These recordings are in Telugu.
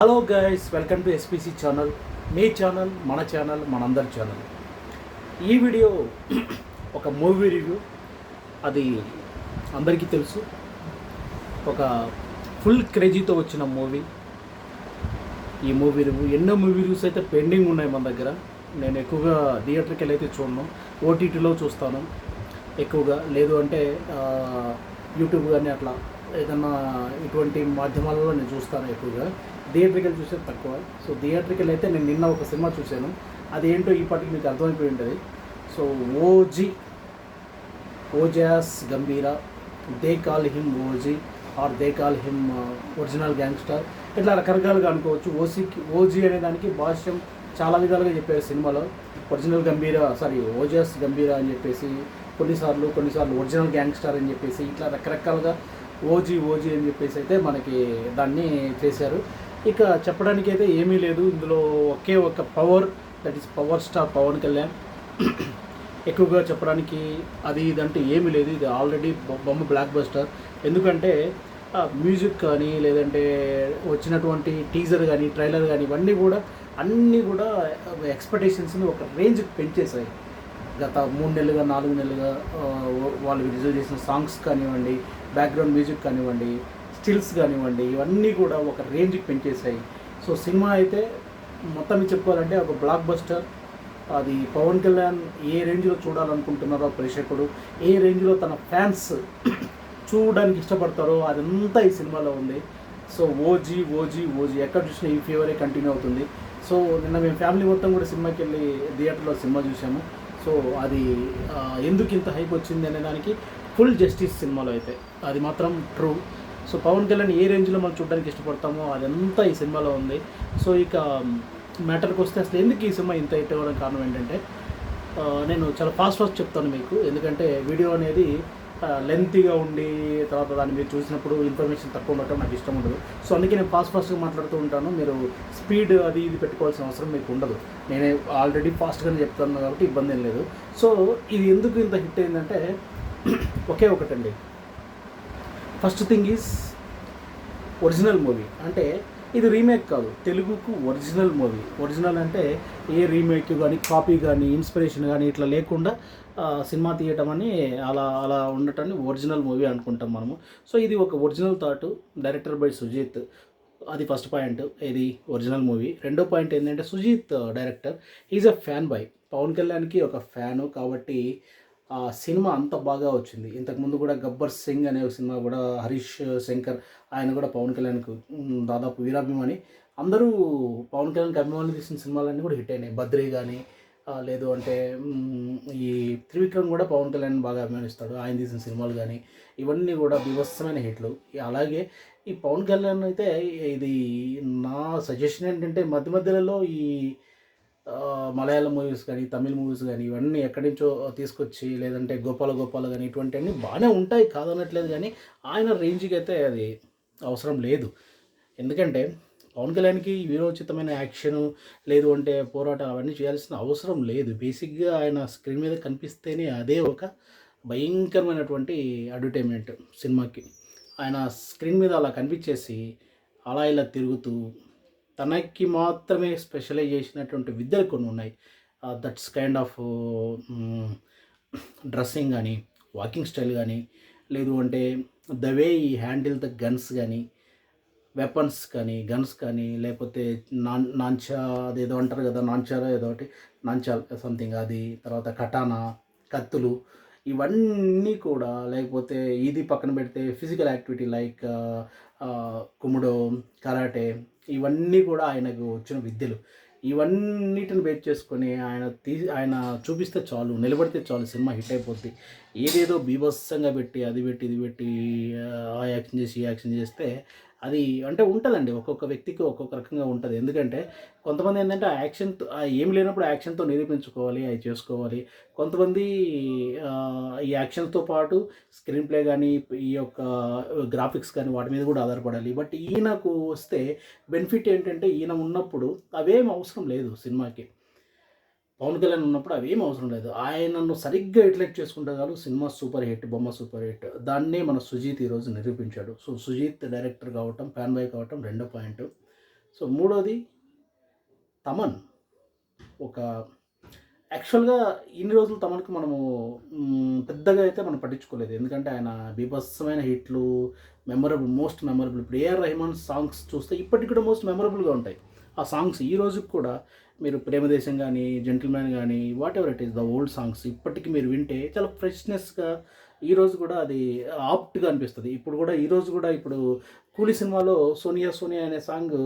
Hello guys, welcome to SPC channel. Me channel, మన ఛానల్, మనందరి ఛానల్. ఈ వీడియో ఒక మూవీ రివ్యూ. అది అందరికీ తెలుసు, ఒక ఫుల్ క్రేజీతో వచ్చిన మూవీ. ఈ మూవీ రివ్యూ, ఎన్నో మూవీ రివ్యూస్ అయితే పెండింగ్ ఉన్నాయి మన దగ్గర. నేను ఎక్కువగా థియేటర్కి వెళ్ళి అయితే చూడను, ఓటీటీలో చూస్తాను ఎక్కువగా. లేదు అంటే యూట్యూబ్ కానీ అట్లా ఏదన్నా ఇటువంటి మాధ్యమాలలో నేను చూస్తాను ఎక్కువగా. థియేటర్కి చూసేది తక్కువ. సో థియేటర్కి అయితే నేను నిన్న ఒక సినిమా చూశాను. అదేంటో ఈ పాటికి మీకు అర్థమైపోయి ఉంటుంది. So Ojas Gambheera, they call him OG or they call him original gangster, ఇట్లా రకరకాలుగా అనుకోవచ్చు. ఓజీ అనే దానికి భాష్యం చాలా విధాలుగా చెప్పారు సినిమాలో. ఒరిజినల్ గంభీరా, ఓజాస్ గంభీరా అని చెప్పేసి కొన్నిసార్లు ఒరిజినల్ గ్యాంగ్స్టర్ అని చెప్పేసి ఇట్లా రకరకాలుగా ఓజీ అని చెప్పేసి అయితే మనకి దాన్ని చేశారు. ఇక చెప్పడానికి అయితే ఏమీ లేదు ఇందులో. ఒకే ఒక power, that is power star Pawan Kalyan. ఎక్కువగా చెప్పడానికి అది ఇదంటే ఏమీ లేదు. ఇది ఆల్రెడీ బొమ్మ బ్లాక్ బస్టర్. ఎందుకంటే మ్యూజిక్ కానీ, లేదంటే వచ్చినటువంటి టీజర్ కానీ, ట్రైలర్ కానీ, అన్నీ కూడా ఎక్స్పెక్టేషన్స్ని ఒక రేంజ్కి పెంచేసాయి. గత 3 నెలలుగా 4 నెలలుగా వాళ్ళు రిలీజ్ చేసిన సాంగ్స్ కానివ్వండి, బ్యాక్గ్రౌండ్ మ్యూజిక్ కానివ్వండి, స్టిల్స్ కానివ్వండి, ఇవన్నీ కూడా ఒక రేంజ్కి పెంచేసాయి. సో సినిమా అయితే మొత్తం చెప్పుకోవాలంటే ఒక బ్లాక్ బస్టర్. అది పవన్ కళ్యాణ్ ఏ రేంజ్లో చూడాలనుకుంటున్నారో ప్రేక్షకుడు, ఏ రేంజ్లో తన ఫ్యాన్స్ చూడడానికి ఇష్టపడతారో అదంతా ఈ సినిమాలో ఉంది. సో ఓజీ ఎక్కడ చూసినా ఈ ఫీవరే కంటిన్యూ అవుతుంది. సో నిన్న మేము ఫ్యామిలీ మొత్తం కూడా సినిమాకి వెళ్ళి థియేటర్లో సినిమా చూసాము. సో అది ఎందుకు ఇంత హైప్ వచ్చింది అనే దానికి ఫుల్ జస్టిస్ సినిమాలో అయితే అది మాత్రం ట్రూ. సో పవన్ కళ్యాణ్ ఏ రేంజ్లో మనం చూడడానికి ఇష్టపడతామో అదంతా ఈ సినిమాలో ఉంది. సో ఇక మ్యాటర్కి వస్తే అసలు ఎందుకు ఈ సినిమా ఇంత హిట్ అవ్వడానికి కారణం ఏంటంటే, నేను చాలా ఫాస్ట్ చెప్తాను మీకు. ఎందుకంటే వీడియో అనేది లెంతీగా ఉండి తర్వాత దాన్ని మీరు చూసినప్పుడు ఇన్ఫర్మేషన్ తక్కువ ఉండటం నాకు ఇష్టం ఉండదు. సో అందుకే నేను ఫాస్ట్గా మాట్లాడుతూ ఉంటాను. మీరు స్పీడ్ అది ఇది పెట్టుకోవాల్సిన అవసరం మీకు ఉండదు. నేనే ఆల్రెడీ ఫాస్ట్గానే చెప్తాను కాబట్టి ఇబ్బంది ఏం లేదు. సో ఇది ఎందుకు ఇంత హిట్ అయిందంటే ఒకే ఒకటండి. First thing is original movie. అంటే ఇది రీమేక్ కాదు, తెలుగుకు ఒరిజినల్ మూవీ. ఒరిజినల్ అంటే ఏ రీమేక్ కానీ, కాపీ కానీ, ఇన్స్పిరేషన్ కానీ ఇట్లా లేకుండా సినిమా తీయటం అని అలా ఉండటాన్ని ఒరిజినల్ మూవీ అనుకుంటాం మనము. సో ఇది ఒక original thought, director by Sujeeth. అది ఫస్ట్ పాయింట్, ఇది ఒరిజినల్ మూవీ. రెండో పాయింట్ ఏంటంటే Sujeeth director is a fan by Pawan కళ్యాణ్కి ఒక ఫ్యాను కాబట్టి ఆ సినిమా అంత బాగా వచ్చింది. ఇంతకుముందు కూడా గబ్బర్ సింగ్ అనే ఒక సినిమా కూడా హరీష్ శంకర్, ఆయన కూడా పవన్ కళ్యాణ్కు దాదాపు వీరాభిమాని. అందరూ పవన్ కళ్యాణ్కి అభిమానులు తీసిన సినిమాలన్నీ కూడా హిట్ అయినాయి. బద్రీ కానీ, లేదు అంటే ఈ త్రివిక్రమ్ కూడా పవన్ కళ్యాణ్ బాగా అభిమానిస్తాడు, ఆయన తీసిన సినిమాలు కానీ ఇవన్నీ కూడా బీభత్సమైన హిట్లు. అలాగే ఈ పవన్ కళ్యాణ్ అయితే ఇది నా సజెషన్ ఏంటంటే మధ్యలో ఈ మలయాళం మూవీస్ కానీ, తమిళ్ మూవీస్ కానీ ఇవన్నీ ఎక్కడి నుంచో తీసుకొచ్చి, లేదంటే గోపాల కానీ ఇటువంటివన్నీ బాగానే ఉంటాయి కాదనట్లేదు. కానీ ఆయన రేంజ్కి అయితే అది అవసరం లేదు. ఎందుకంటే పవన్ కళ్యాణ్కి వీరోచితమైన యాక్షను, లేదు అంటే పోరాటాలు అవన్నీ చేయాల్సిన అవసరం లేదు. బేసిక్గా ఆయన స్క్రీన్ మీద కనిపిస్తేనే అదే ఒక భయంకరమైనటువంటి అడ్వర్టైజ్మెంట్ సినిమాకి. ఆయన స్క్రీన్ మీద అలా కనిపించేసి అలా ఇలా తిరుగుతూ తనకి మాత్రమే స్పెషలైజ్ చేసినటువంటి విద్యలు కొన్ని ఉన్నాయి. దట్స్ కైండ్ ఆఫ్ డ్రెస్సింగ్ కానీ, వాకింగ్ స్టైల్ కానీ, లేదు అంటే ద వే ఈ హ్యాండిల్ ద గన్స్ కానీ, వెపన్స్ కానీ, గన్స్ కానీ, లేకపోతే నాంచా అదేదో అంటారు కదా, నాంచారా ఏదో ఒకటి, నాంచాల్ సంథింగ్ అది, తర్వాత కటానా, కత్తులు, ఇవన్నీ కూడా. లేకపోతే ఇది పక్కన పెడితే ఫిజికల్ యాక్టివిటీ లైక్ కుముడో, కరాటే, ఇవన్నీ కూడా ఆయనకు వచ్చిన విద్యలు. ఇవన్నిటిని బేస్ చేసుకొని ఆయన చూపిస్తే చాలు, నిలబడితే చాలు, సినిమా హిట్ అయిపోద్ది. ఏదేదో బీభత్సంగా పెట్టి అది పెట్టి ఇది పెట్టి ఆ యాక్షన్ చేసి ఈ యాక్షన్ చేస్తే అది అంటే ఉంటుందండి. ఒక్కొక్క వ్యక్తికి ఒక్కొక్క రకంగా ఉంటుంది. ఎందుకంటే కొంతమంది ఏంటంటే ఆ యాక్షన్తో ఏమి లేనప్పుడు యాక్షన్తో నిరూపించుకోవాలి, అవి చేసుకోవాలి. కొంతమంది ఈ యాక్షన్తో పాటు స్క్రీన్ ప్లే కానీ, ఈ యొక్క గ్రాఫిక్స్ కానీ వాటి మీద కూడా ఆధారపడాలి. బట్ ఈయనకు వస్తే బెనిఫిట్ ఏంటంటే ఈయన ఉన్నప్పుడు అవేం అవసరం లేదు సినిమాకి. పవన్ కళ్యాణ్ ఉన్నప్పుడు అవేం అవసరం లేదు. ఆయనను సరిగ్గా యూటిలైజ్ చేసుకుంటే చాలు, సినిమా సూపర్ హిట్, బొమ్మ సూపర్ హిట్. దాన్నే మన సుజీత్ ఈరోజు నిరూపించాడు. సో సుజీత్ డైరెక్టర్ కావటం, ఫ్యాన్ బాయ్ కావటం రెండో పాయింట్. సో మూడోది తమన్. ఒక యాక్చువల్‌గా ఇన్ని రోజులు తమన్‌కి మనము పెద్దగా అయితే మనం పట్టించుకోలేదు. ఎందుకంటే ఆయన బీభత్సమైన హిట్లు, మోస్ట్ మెమరబుల్. ఇప్పుడు ఏఆర్ రెహమాన్ సాంగ్స్ చూస్తే ఇప్పటికి కూడా మోస్ట్ మెమరబుల్‌గా ఉంటాయి. ఆ సాంగ్స్ ఈ రోజుకి కూడా మీరు 'ప్రేమదేశం' గానీ, 'జెంటిల్‌మ్యాన్' గానీ, whatever it is the old songs ఇప్పటికి మీరు వింటే చాలా ఫ్రెష్‌నెస్‌గా ఈరోజు కూడా అది ఆప్ట్‌గా అనిపిస్తది. ఇప్పుడు కూడా ఈరోజు కూడా ఇప్పుడు 'కూలీ' సినిమాలో 'సోనియా సోనియా' అనే సాంగు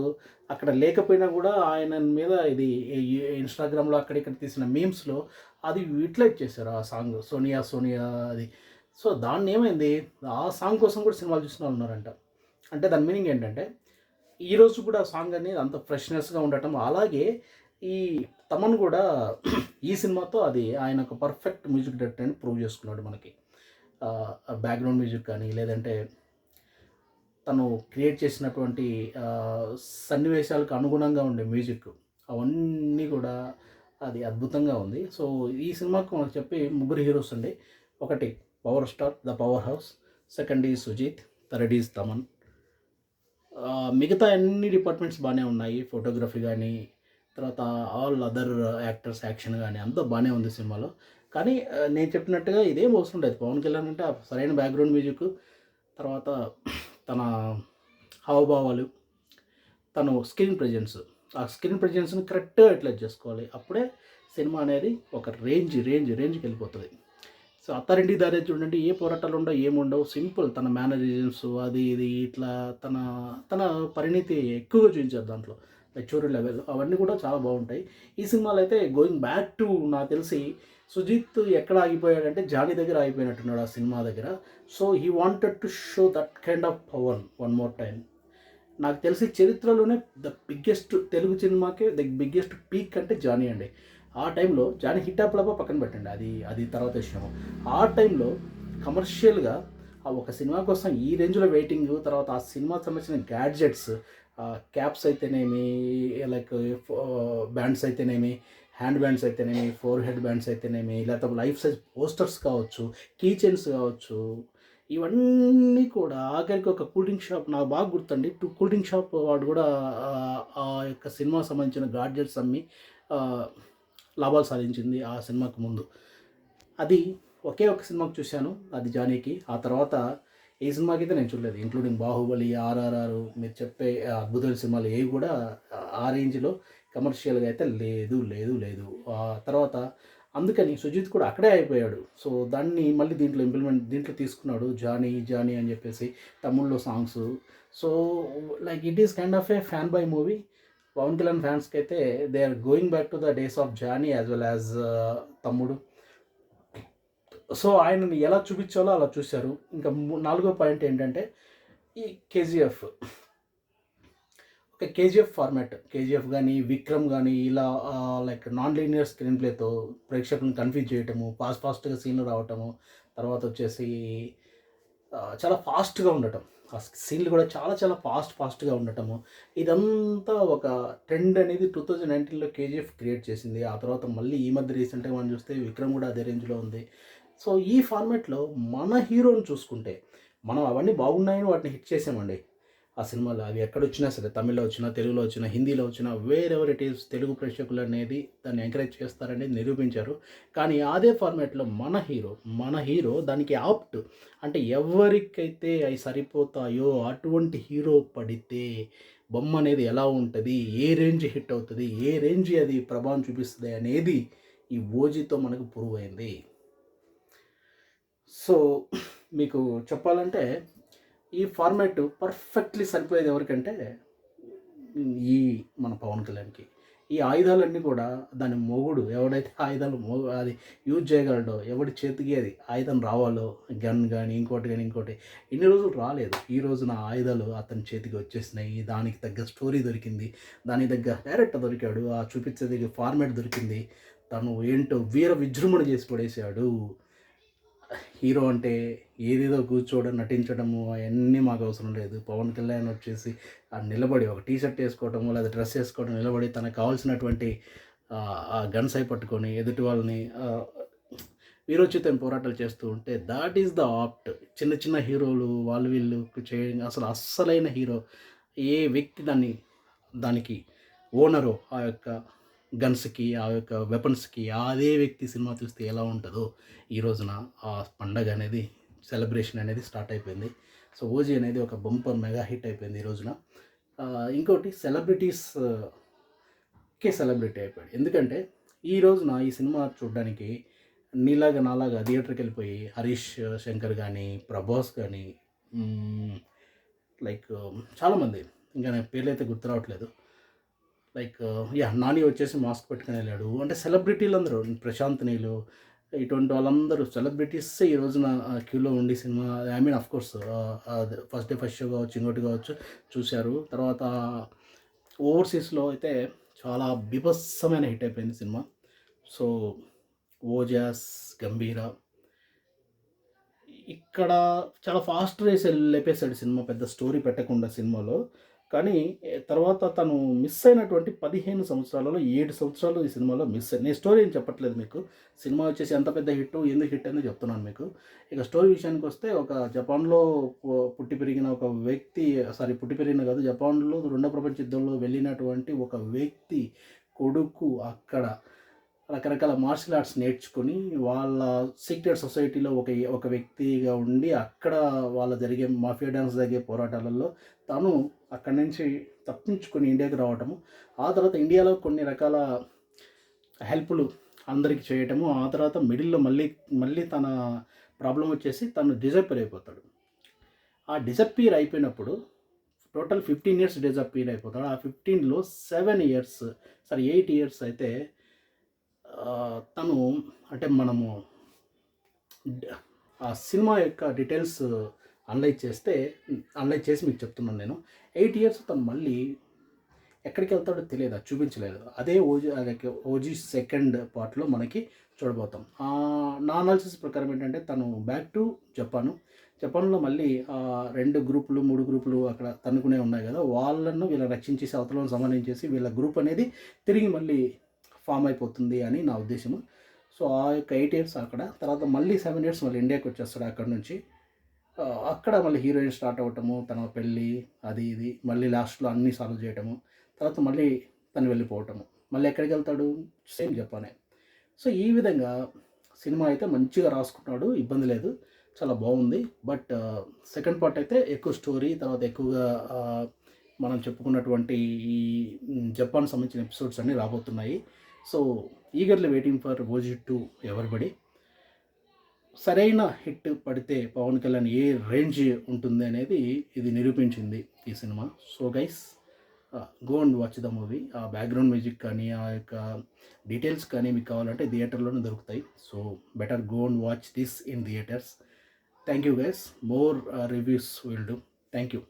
అక్కడ లేకపోయినా కూడా ఆయన మీద ఇది ఇన్‌స్టాగ్రామ్‌లో అక్కడ ఇక్కడ తీసిన మీమ్స్‌లో అది యూటిలైజ్ చేశారు ఆ సాంగ్ 'సోనియా సోనియా' అది. సో దాన్నేమైంది ఆ సాంగ్ కోసం కూడా సినిమాలు చూసిన వాళ్ళు ఉన్నారంట. అంటే దాని మీనింగ్ ఏంటంటే ఈరోజు కూడా ఆ సాంగ్ అనేది అంత ఫ్రెష్‌నెస్‌గా ఉండటం. అలాగే ఈ తమన్ కూడా ఈ సినిమాతో అది ఆయన ఒక పర్ఫెక్ట్ మ్యూజిక్ డైరెక్టర్ అని ప్రూవ్ చేసుకున్నాడు మనకి. బ్యాక్‌గ్రౌండ్ మ్యూజిక్ కానీ లేదంటే తను క్రియేట్ చేసినటువంటి సన్నివేశాలకు అనుగుణంగా ఉండే మ్యూజిక్ అవన్నీ కూడా అది అద్భుతంగా ఉంది. సో ఈ సినిమాకు మనకు చెప్పి ముగ్గురు హీరోస్ అండి. ఒకటి power star, the powerhouse. Second is Sujeeth. Third is Thaman. మిగతా అన్ని డిపార్ట్మెంట్స్ బాగానే ఉన్నాయి. ఫోటోగ్రఫీ కానీ, తర్వాత ఆల్ అదర్ యాక్టర్స్ యాక్షన్ కానీ అంతా బాగానే ఉంది సినిమాలో. కానీ నేను చెప్పినట్టుగా ఇదేం అవసరం లేదు. పవన్ కళ్యాణ్ అంటే ఆ సరైన బ్యాక్‌గ్రౌండ్ మ్యూజిక్, తర్వాత తన హావభావాలు, తను స్క్రీన్ ప్రెజెన్స్, ఆ స్క్రీన్ ప్రెజెన్స్‌ని కరెక్ట్‌గా యుటిలైజ్ చేసుకోవాలి. అప్పుడే సినిమా అనేది ఒక రేంజ్‌కి వెళ్ళిపోతది. సో 'అత్తారింటికి దారేది' చూడండి, ఏ పోరాటాలు ఉండవు, ఏముండవు. సింపుల్ తన మేనరిజమ్స్ అది ఇది ఇట్లా తన తన పరిణితి ఎక్కువగా చూపించారు దాంట్లో. మెచ్యూరిటీ లెవెల్ అవన్నీ కూడా చాలా బాగుంటాయి. ఈ సినిమాలో అయితే గోయింగ్ బ్యాక్ టు నాకు తెలిసి సుజిత్ ఎక్కడ ఆగిపోయాడంటే 'జానీ' దగ్గర ఆగిపోయినట్టున్నాడు ఆ సినిమా దగ్గర. So he wanted to show that kind of power one more time. నాకు తెలిసి చరిత్రలోనే తెలుగు సినిమాకే ద బిగ్గెస్ట్ పీక్ అంటే 'జానీ' అండి. ఆ టైంలో 'జానీ' హిట్ ఫ్లాపో పక్కన పెట్టండి, అది తర్వాత విషయం. ఆ టైంలో కమర్షియల్‌గా ఆ ఒక సినిమా కోసం ఈ రేంజ్‌లో వెయిటింగు, తర్వాత ఆ సినిమాకి సంబంధించిన గ్యాడ్జెట్స్, క్యాప్స్ అయితేనేమి, లైక్ బ్యాండ్స్ అయితేనేమి, హ్యాండ్ బ్యాండ్స్ అయితేనేమి, ఫోర్ హెడ్ బ్యాండ్స్ అయితేనేమి, లేకపోతే లైఫ్ సైజ్ పోస్టర్స్ కావచ్చు, కీ చైన్స్ కావచ్చు, ఇవన్నీ కూడా ఆఖరికి ఒక కూల్ డ్రింక్ షాప్ నాకు బాగా గుర్తండి. కూల్ డ్రింక్ షాప్ వాడు కూడా ఆ యొక్క సినిమాకి సంబంధించిన గాడ్జెట్స్ అమ్మి ఆహ్, లాభాలు సాధించింది ఆ సినిమాకి ముందు. అది ఒకే ఒక సినిమాకి చూశాను, అది 'జానీకి'. ఆ తర్వాత ఏ సినిమాకైతే నేను చూడలేదు. ఇంక్లూడింగ్ 'బాహుబలి', 'ఆర్ఆర్ఆర్' మీరు చెప్పే అద్భుతమైన సినిమాలు ఏవి కూడా ఆ రేంజ్‌లో కమర్షియల్‌గా అయితే లేదు. తర్వాత అందుకని సుజిత్ కూడా అక్కడే అయిపోయాడు. సో దాన్ని మళ్ళీ దీంట్లో తీసుకున్నాడు. 'జానీ' అని చెప్పేసి తమిళ్‌లో songs. So like it is kind of a fan boy movie. Pawan Kalyan ఫ్యాన్స్‌కైతే they are going back to the days of 'Johnny' as well as Thammudu. So ఆయనని ఎలా చూపించాలో అలా చూశారు. ఇంకా నాలుగో పాయింట్ ఏంటంటే ఈ 'KGF'. Okay. 'KGF' format. 'KGF' గానీ, 'విక్రమ్' గానీ ఇలా లైక్ నాన్ లీనియర్ స్క్రీన్ ప్లేతో ప్రేక్షకులను కన్‌ఫ్యూజ్ చేయటము, ఫాస్ట్‌గా సీన్‌లు రావటము, తర్వాతొచ్చేసి చాలా ఫాస్ట్‌గా ఉండటం. ఆ సీన్‌లు కూడా చాలా ఫాస్ట్‌గా ఉండటము. ఇదంతా ఒక ట్రెండ్ అనేది 2019లో 'కేజీఎఫ్' క్రియేట్ చేసింది. ఆ తర్వాత మళ్ళీ ఈ మధ్య రీసెంట్‌గా మనం చూస్తే 'విక్రమ్' కూడా అదే రేంజ్‌లో ఉంది. సో ఈ ఫార్మాట్‌లో మన హీరోని చూసుకుంటే, మనం అవన్నీ బాగున్నాయని వాటిని హిట్ చేసామండి. ఆ సినిమాలో అవి ఎక్కడొచ్చినా సరే, తమిళ్‌లో వచ్చినా, తెలుగులో వచ్చినా, హిందీలో వచ్చినా, వేరెవర్ ఇట్ ఈస్ తెలుగు ప్రేక్షకులనేది దాన్ని ఎంకరేజ్ చేస్తారనేది నిరూపించారు. కానీ అదే ఫార్మాట్‌లో మన హీరో దానికి ఆప్ట్. అంటే ఎవరికైతే అయి సరిపోతాయో అటువంటి హీరో పడితే బొమ్మనేది ఎలా ఉంటది, ఏ రేంజ్ హిట్ అవుతది, ఏ రేంజ్ అది ప్రభావం చూపిస్తది అనేది ఈ 'ఓజీ'తో మనకు ప్రూవ్ అయింది. సో మీకు చెప్పాలంటే ఈ ఫార్మాట్ పర్ఫెక్ట్‌లీ సరిపోయేది ఎవరికంటే ఈ మన పవన్ కళ్యాణ్‌కి. ఈ ఆయుధాలన్నీ కూడా దాని మొగుడు ఎవడైతే ఆయుధాలు అది యూజ్ చేయగలడో, ఎవడి చేతికి అది ఆయుధం రావాలో, గన్ గాని, ఇంకోటి ఇన్ని రోజులు రాలేదు. ఈ రోజున ఆయుధాలు అతని చేతికి వచ్చేసినాయి. దానికి తగ్గ స్టోరీ దొరికింది. దానికి తగ్గ డైరెక్టర్ దొరికాడు. ఆ చూపించేది ఫార్మాట్ దొరికింది. తను ఏంటో వీర విజృంభణ చేసి పడేసాడు. హీరో అంటే ఏదేదో కూర్చోవడం, నటించడము అయన్నీ మాకు అవసరం లేదు. పవన్ కళ్యాణ్ వచ్చేసి నిలబడి ఒక టీ షర్ట్ ఏసుకోవటమో, లేదా డ్రెస్ ఏసుకోవడం, నిలబడి తనకు కావాల్సినటువంటి ఆ గన్స్ అయి పట్టుకొని ఎదుటి వాళ్ళని వీరోచితమైన పోరాటాలు చేస్తూ ఉంటే థట్ ఈస్ ద ఆప్ట్. చిన్న హీరోలు వాళ్ళు వీళ్ళు చేయడం అసలైన హీరో ఏ వ్యక్తి దాన్ని దానికి ఓనరు ఆ యొక్క గన్స్కి, ఆ యొక్క వెపన్స్కి అదే వ్యక్తి సినిమా చూస్తే ఎలా ఉంటుందో ఈ రోజున ఆ పండగ అనేది, సెలబ్రేషన్ అనేది స్టార్ట్ అయిపోయింది. సో ఓజీ అనేది ఒక బంపర్ మెగా హిట్ అయిపోయింది ఈ రోజున. ఇంకోటి సెలబ్రిటీస్కే సెలబ్రిటీ అయిపోయాడు. ఎందుకంటే ఈ రోజున ఈ సినిమా చూడడానికి నీలాగా నాలాగా థియేటర్కి వెళ్ళిపోయి హరీష్ శంకర్ కానీ, ప్రభాస్ కానీ, లైక్ చాలామంది, ఇంకా నాకు పేర్లు అయితే గుర్తు రావట్లేదు, లైక్ నాని వచ్చేసి మాస్క్ పెట్టుకుని వెళ్ళాడు. అంటే సెలబ్రిటీలు అందరూ, ప్రశాంత్ నీలు, ఇటువంటి వాళ్ళందరూ సెలబ్రిటీస్ ఈ రోజున క్యూలో ఉండి cinema, I mean of course first day first show కావచ్చు, ఇంకోటి కావచ్చు చూశారు. తర్వాత ఓవర్సీస్లో అయితే చాలా బీభత్సమైన హిట్ అయిపోయింది సినిమా. సో ఓజాస్, గంభీర ఇక్కడ చాలా ఫాస్ట్ రేస్ లేపేశాడు సినిమా, పెద్ద స్టోరీ పెట్టకుండా సినిమాలో. కానీ తర్వాత తను మిస్ అయినటువంటి 15 సంవత్సరాలలో 7 సంవత్సరాలు ఈ సినిమాలో మిస్ అయ్యాయి. నేను స్టోరీ ఏం చెప్పట్లేదు మీకు. సినిమా వచ్చేసి ఎంత పెద్ద హిట్, ఎందుకు హిట్ అని చెప్తున్నాను మీకు. ఇక స్టోరీ విషయానికి వస్తే, ఒక జపాన్లో పుట్టి పెరిగిన ఒక వ్యక్తి, పుట్టి పెరిగిన కాదు, జపాన్లో రెండో ప్రపంచ యుద్ధంలో వెళ్ళినటువంటి ఒక వ్యక్తి కొడుకు అక్కడ రకరకాల మార్షల్ ఆర్ట్స్ నేర్చుకొని వాళ్ళ సీక్రెట్ సొసైటీలో ఒక వ్యక్తిగా ఉండి, అక్కడ వాళ్ళ జరిగే మాఫియా డాన్స్ జరిగే పోరాటాలలో తను అక్కడి నుంచి తప్పించుకొని ఇండియాకి రావటము, ఆ తర్వాత ఇండియాలో కొన్ని రకాల హెల్ప్లు అందరికి చేయటము, ఆ తర్వాత మిడిల్లో మళ్ళీ తన ప్రాబ్లం వచ్చేసి తను డిజపీర్ అయిపోతాడు. ఆ డిజపీర్ అయిపోయినప్పుడు టోటల్ 15 ఇయర్స్ డిజపీర్ అయిపోతాడు. ఆ 15లో 8 ఇయర్స్ అయితే తను, అంటే మనము ఆ సినిమా యొక్క డీటెయిల్స్ అనలైజ్ చేసి మీకు చెప్తున్నాను నేను. 8 ఇయర్స్ తను మళ్ళీ ఎక్కడికి వెళ్తాడో తెలియదు, అది చూపించలేదు. అదే ఓజీ సెకండ్ పార్ట్లో మనకి చూడబోతాం. నా అనాలిసిస్ ప్రకారం ఏంటంటే, తను బ్యాక్ టు జపాన్లో మళ్ళీ 2 గ్రూపులు 3 గ్రూపులు అక్కడ తన్నుకునే ఉన్నాయి కదా, వాళ్ళను వీళ్ళని రక్షించేసి అవతలను సంబంధించేసి వీళ్ళ గ్రూప్ అనేది తిరిగి మళ్ళీ ఫామ్ అయిపోతుంది అని నా ఉద్దేశము. సో ఆ యొక్క 8 ఇయర్స్ అక్కడ, తర్వాత మళ్ళీ 7 ఇయర్స్ మళ్ళీ ఇండియాకి వచ్చేస్తాడు. అక్కడ నుంచి అక్కడ మళ్ళీ హీరోయిన్ స్టార్ట్ అవ్వటము, తన పెళ్ళి, అది ఇది, మళ్ళీ లాస్ట్లో అన్నీ సాల్వ్ చేయటము, తర్వాత మళ్ళీ తను వెళ్ళిపోవటము, మళ్ళీ ఎక్కడికి వెళ్తాడు, సేమ్ జపానే. సో ఈ విధంగా సినిమా అయితే మంచిగా రాసుకున్నాడు, ఇబ్బంది లేదు, చాలా బాగుంది. బట్ సెకండ్ పార్ట్ అయితే ఎక్కువ స్టోరీ, తర్వాత ఎక్కువగా మనం చెప్పుకున్నటువంటి ఈ జపాన్ సంబంధించిన ఎపిసోడ్స్ అన్నీ రాబోతున్నాయి. So eagerly waiting for OG 2 everybody. సరైన హిట్ పడితే పవన్ కళ్యాణ్ ఏ రేంజ్ ఉంటుంది అనేది ఇది నిరూపించింది ఈ cinema. So guys, go and watch the movie. ఆ బ్యాక్గ్రౌండ్ మ్యూజిక్ కానీ, ఆ యొక్క డీటెయిల్స్ కానీ మీకు కావాలంటే థియేటర్లోనే దొరుకుతాయి. So better go and watch this in theatres. Thank you guys. More reviews will do. Thank you.